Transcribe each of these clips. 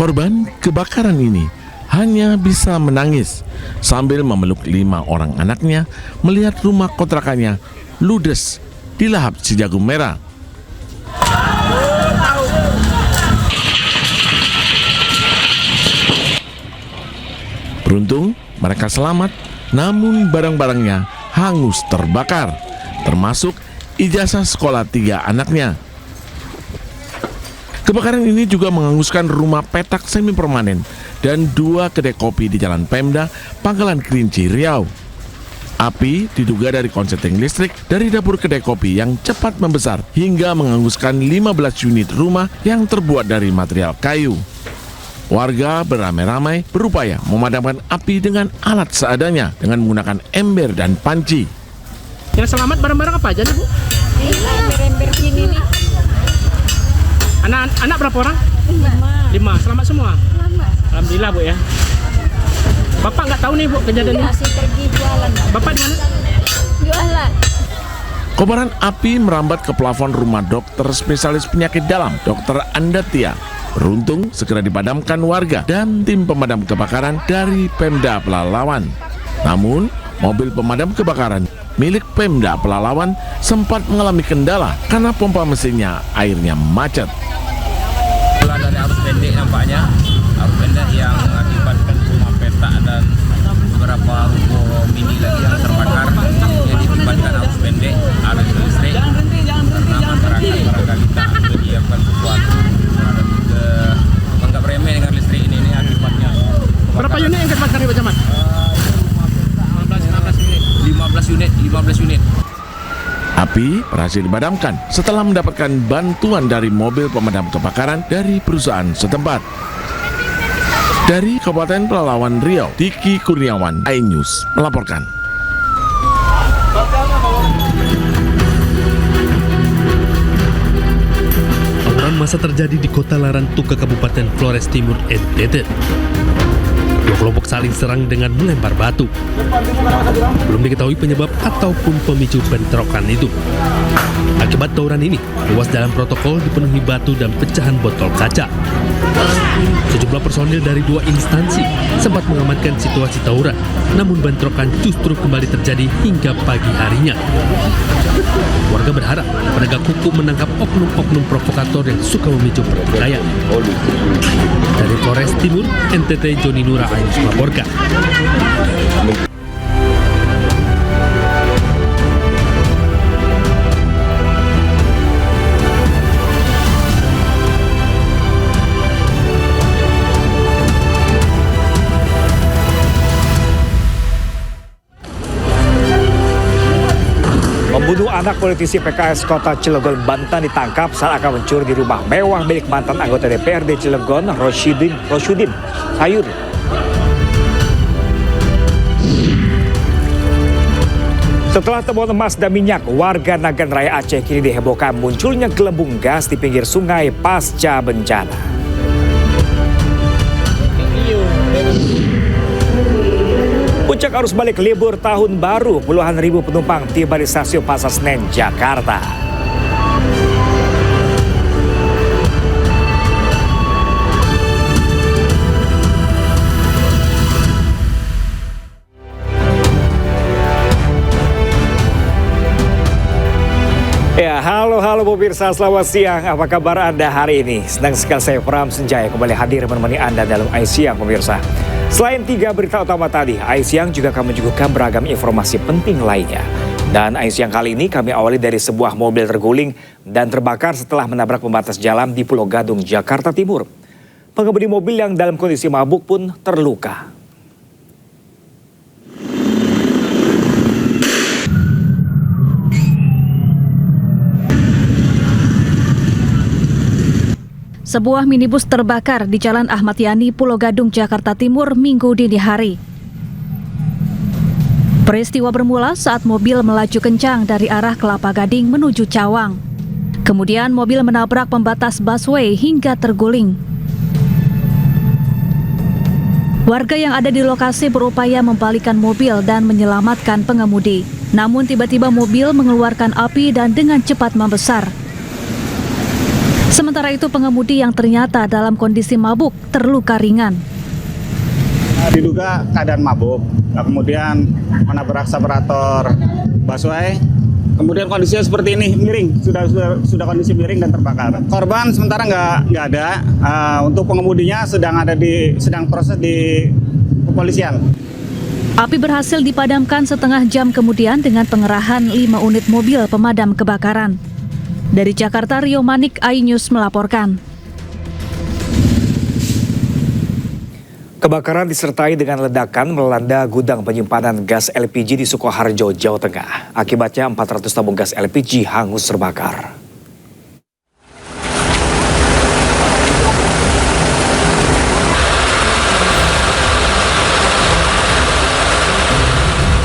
Korban kebakaran ini hanya bisa menangis sambil memeluk 5 orang anaknya melihat rumah kontrakannya ludes dilahap si jagung merah. Beruntung mereka selamat, namun barang-barangnya hangus terbakar, termasuk ijazah sekolah 3 anaknya. Kebakaran ini juga menghanguskan rumah petak semi permanen dan 2 kedai kopi di Jalan Pemda, Pangkalan Kerinci, Riau. Api diduga dari konsleting listrik dari dapur kedai kopi yang cepat membesar hingga menghanguskan 15 unit rumah yang terbuat dari material kayu. Warga beramai-ramai berupaya memadamkan api dengan alat seadanya dengan menggunakan ember dan panci. Yang selamat barang-barang apa aja nih, Bu? Ember-ember gini nih. Anak berapa orang? 5. 5. Selamat semua? Selamat. Alhamdulillah, Bu ya. Bapak nggak tahu nih, Bu, kejadian ini? Masih pergi jualan. Bapak di mana? Jualan. Kobaran api merambat ke plafon rumah dokter spesialis penyakit dalam, Dr. Andatia. Beruntung segera dipadamkan warga dan tim pemadam kebakaran dari Pemda Pelalawan. Namun, mobil pemadam kebakaran milik Pemda Pelalawan sempat mengalami kendala karena pompa mesinnya airnya macet. Mulai dari arus pendek nampaknya, arus pendek yang mengakibatkan rumah petak dan beberapa ruko mini lagi yang terbakar. Jadi dibatkan arus pendek, arus listrik karena masyarakat barangkali tak menyiapkan sesuatu dan juga menganggap remeh dengan listrik ini akibatnya. Berapa unit yang terbakar nih, Pak Camat? 15 unit. Api berhasil dipadamkan setelah mendapatkan bantuan dari mobil pemadam kebakaran dari perusahaan setempat. Dari Kabupaten Pelalawan, Riau, Diki Kurniawan, iNews melaporkan. Tawuran massa terjadi di Kota Larantuka, Kabupaten Flores Timur, NTT. 2 kelompok saling serang dengan melempar batu. Belum diketahui penyebab ataupun pemicu bentrokan itu. Akibat tawuran ini, ruas jalan protokol dipenuhi batu dan pecahan botol kaca. Sejumlah personil dari 2 instansi sempat mengamankan situasi tawuran, namun bentrokan justru kembali terjadi hingga pagi harinya. Warga berharap penegak hukum menangkap oknum-oknum provokator yang suka memicu pertikaian. Dari Flores Timur, NTT, Joni Nura iNews melaporkan. Pembunuh anak politisi PKS Kota Cilegon, Banten ditangkap saat akan mencuri di rumah mewah milik mantan anggota DPRD Cilegon, Rosyudin Sayur. Setelah temuan emas dan minyak, warga Nagan Raya Aceh kini dihebohkan munculnya gelembung gas di pinggir sungai pasca bencana. Puncak arus balik libur tahun baru, puluhan ribu penumpang tiba di stasiun Pasar Senen, Jakarta. Ya, halo pemirsa, selamat siang. Apa kabar Anda hari ini? Senang sekali saya Pram Senjaya kembali hadir menemani Anda dalam iSiang pemirsa. Selain 3 berita utama tadi, iSiang juga akan menyuguhkan beragam informasi penting lainnya. Dan iSiang kali ini kami awali dari sebuah mobil terguling dan terbakar setelah menabrak pembatas jalan di Pulau Gadung, Jakarta Timur. Pengemudi mobil yang dalam kondisi mabuk pun terluka. Sebuah minibus terbakar di Jalan Ahmad Yani, Pulau Gadung, Jakarta Timur, Minggu dini hari. Peristiwa bermula saat mobil melaju kencang dari arah Kelapa Gading menuju Cawang. Kemudian mobil menabrak pembatas busway hingga terguling. Warga yang ada di lokasi berupaya membalikkan mobil dan menyelamatkan pengemudi. Namun tiba-tiba mobil mengeluarkan api dan dengan cepat membesar. Sementara itu pengemudi yang ternyata dalam kondisi mabuk terluka ringan. Diduga keadaan mabuk, kemudian menabrak separator busway. Kemudian kondisinya seperti ini, miring, sudah kondisi miring dan terbakar. Korban sementara nggak ada. Untuk pengemudinya sedang proses di kepolisian. Api berhasil dipadamkan setengah jam kemudian dengan pengerahan 5 unit mobil pemadam kebakaran. Dari Jakarta, Rio Manik, iNews melaporkan. Kebakaran disertai dengan ledakan melanda gudang penyimpanan gas LPG di Sukoharjo, Jawa Tengah. Akibatnya 400 tabung gas LPG hangus terbakar.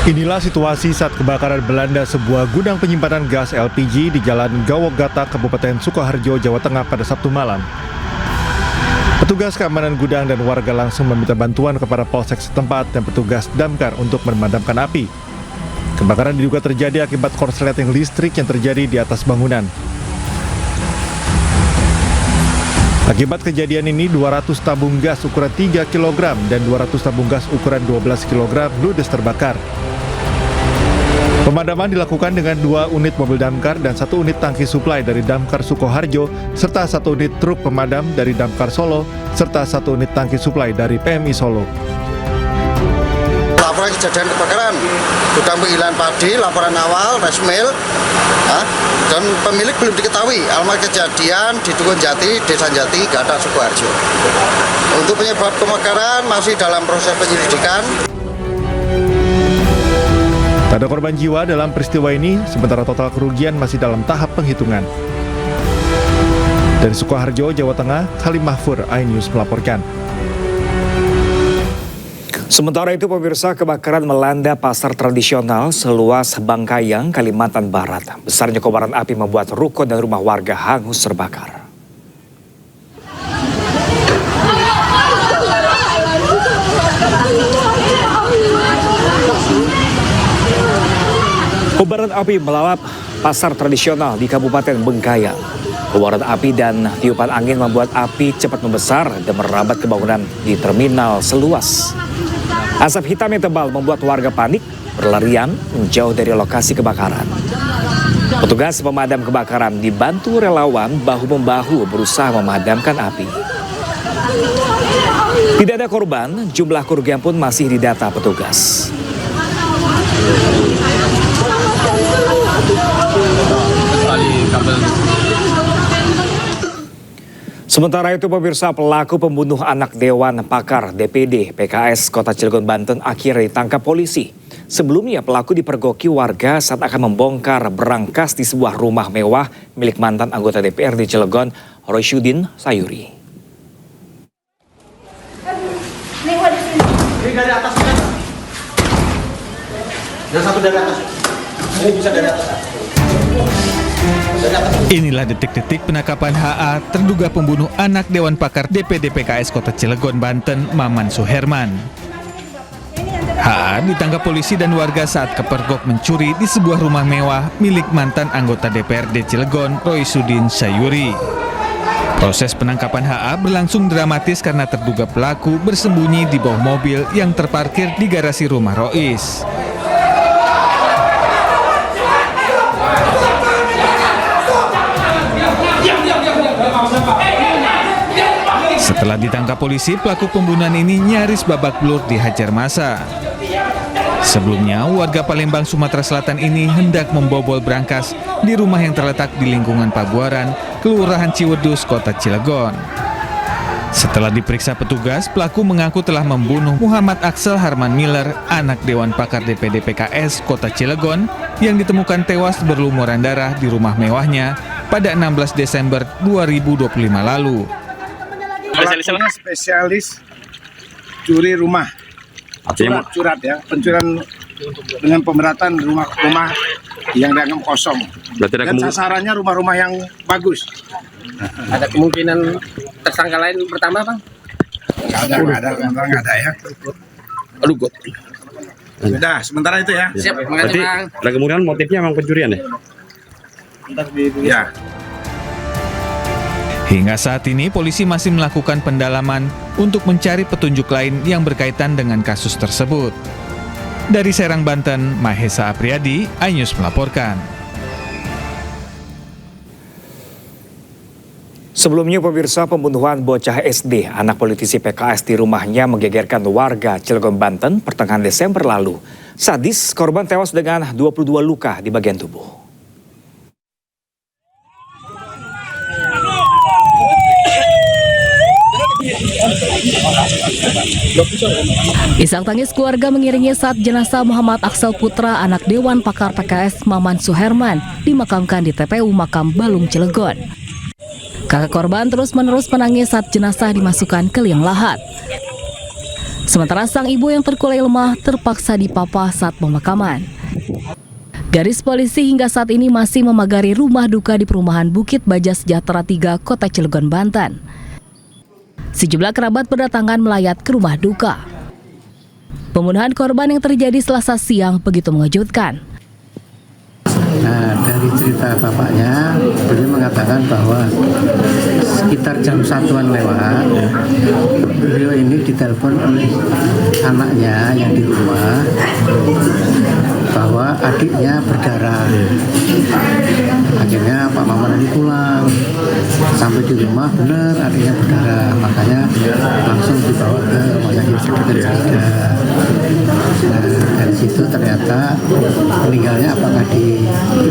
Inilah situasi saat kebakaran melanda sebuah gudang penyimpanan gas LPG di Jalan Gawogata, Kabupaten Sukoharjo, Jawa Tengah pada Sabtu malam. Petugas keamanan gudang dan warga langsung meminta bantuan kepada polsek setempat dan petugas damkar untuk memadamkan api. Kebakaran diduga terjadi akibat korsleting listrik yang terjadi di atas bangunan. Akibat kejadian ini, 200 tabung gas ukuran 3 kg dan 200 tabung gas ukuran 12 kg ludes terbakar. Pemadaman dilakukan dengan 2 unit mobil damkar dan 1 unit tangki suplai dari Damkar Sukoharjo, serta 1 unit truk pemadam dari Damkar Solo, serta 1 unit tangki suplai dari PMI Solo. Laporan kejadian kebakaran gudang penggilingan padi, laporan awal, resmil, dan pemilik belum diketahui. Alamat kejadian di Dukun Jati, Desa Jati, Gata, Sukoharjo. Untuk penyebab kebakaran masih dalam proses penyelidikan. Tak ada korban jiwa dalam peristiwa ini, sementara total kerugian masih dalam tahap penghitungan. Dari Sukoharjo, Jawa Tengah, Halim Mahfur, iNews melaporkan. Sementara itu pemirsa, kebakaran melanda pasar tradisional seluas Bangkayang, Kalimantan Barat. Besarnya kobaran api membuat ruko dan rumah warga hangus terbakar. Kobaran api melalap pasar tradisional di Kabupaten Bengkayang. Kobaran api dan tiupan angin membuat api cepat membesar dan merambat ke bangunan di terminal seluas. Asap hitam yang tebal membuat warga panik, berlarian menjauh dari lokasi kebakaran. Petugas pemadam kebakaran dibantu relawan bahu-membahu berusaha memadamkan api. Tidak ada korban, jumlah kerugian pun masih didata petugas. Sementara itu pemirsa, pelaku pembunuh anak Dewan Pakar DPD PKS Kota Cilegon, Banten akhirnya ditangkap polisi. Sebelumnya pelaku dipergoki warga saat akan membongkar berangkas di sebuah rumah mewah milik mantan anggota DPRD Cilegon, Roysyudin Sayuri. Ini dari atas kan? Yang satu dari atas. Ini bisa dari atas. Inilah detik-detik penangkapan HA, terduga pembunuh anak Dewan Pakar DPD PKS Kota Cilegon, Banten, Maman Suherman. HA ditangkap polisi dan warga saat kepergok mencuri di sebuah rumah mewah milik mantan anggota DPRD Cilegon, Roysyudin Sayuri. Proses penangkapan HA berlangsung dramatis karena terduga pelaku bersembunyi di bawah mobil yang terparkir di garasi rumah Rois. Setelah ditangkap polisi, pelaku pembunuhan ini nyaris babak belur dihajar massa. Sebelumnya, warga Palembang, Sumatera Selatan ini hendak membobol berangkas di rumah yang terletak di lingkungan Pabuaran, Kelurahan Ciwedus, Kota Cilegon. Setelah diperiksa petugas, pelaku mengaku telah membunuh Muhammad Axel Harman Miller, anak Dewan Pakar DPD PKS Kota Cilegon, yang ditemukan tewas berlumuran darah di rumah mewahnya pada 16 Desember 2025 lalu. Spesialis curi rumah, curat ya, pencurian dengan pemberatan rumah yang dianggap kosong. Dan sasarannya rumah-rumah yang bagus. Ada kemungkinan tersangka lain bertambah, Bang? Nggak ada ya. Aduh, God. Sudah, sementara itu ya. Siap, berarti ada kemungkinan motifnya memang pencurian ya? Ya. Hingga saat ini polisi masih melakukan pendalaman untuk mencari petunjuk lain yang berkaitan dengan kasus tersebut. Dari Serang, Banten, Mahesa Apriyadi, iNews melaporkan. Sebelumnya pemirsa, pembunuhan bocah SD anak politisi PKS di rumahnya menggegerkan warga Cilegon, Banten pertengahan Desember lalu. Sadis, korban tewas dengan 22 luka di bagian tubuh. Isak tangis keluarga mengiringi saat jenazah Muhammad Aksel Putra, anak Dewan Pakar PKS Maman Suherman, dimakamkan di TPU Makam Balung, Cilegon. Kakak korban terus-menerus menangis saat jenazah dimasukkan ke liang lahat. Sementara sang ibu yang terkulai lemah terpaksa dipapa saat pemakaman. Garis polisi hingga saat ini masih memagari rumah duka di perumahan Bukit Baja Sejahtera 3, Kota Cilegon, Banten. Sejumlah kerabat berdatangan melayat ke rumah duka. Pembunuhan korban yang terjadi Selasa siang begitu mengejutkan. Nah, dari cerita bapaknya, beliau mengatakan bahwa sekitar jam 1-an lewat, beliau ini ditelepon oleh anaknya yang di rumah bahwa adiknya berdarah. Akhirnya Pak Maman ini pulang, sampai di rumah benar adiknya berdarah, makanya langsung dibawa ke rumah sakit Sejahtera. Nah, dari situ ternyata meninggalnya apakah di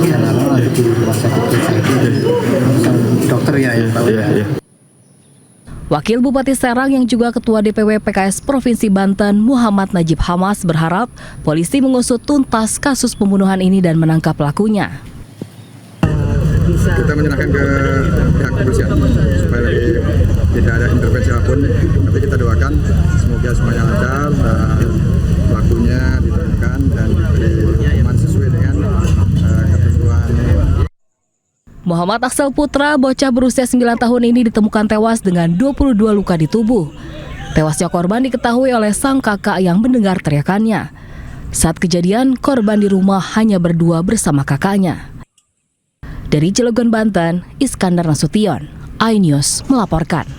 jalan atau di rumah sakit Sejahtera, dokter ya yang tahu ya. Wakil Bupati Serang yang juga Ketua DPW PKS Provinsi Banten, Muhammad Najib Hamas, berharap polisi mengusut tuntas kasus pembunuhan ini dan menangkap pelakunya. Kita menyerahkan ke pihak kepolisian supaya tidak ada intervensi apapun. Tapi kita doakan semoga semuanya lancar dan pelakunya ditemukan dan diberi hukuman sesuai dengan ketentuan. Muhammad Aksel Putra, bocah berusia 9 tahun ini ditemukan tewas dengan 22 luka di tubuh. Tewasnya korban diketahui oleh sang kakak yang mendengar teriakannya. Saat kejadian, korban di rumah hanya berdua bersama kakaknya. Dari Cilegon, Banten, Iskandar Nasution, iNews melaporkan.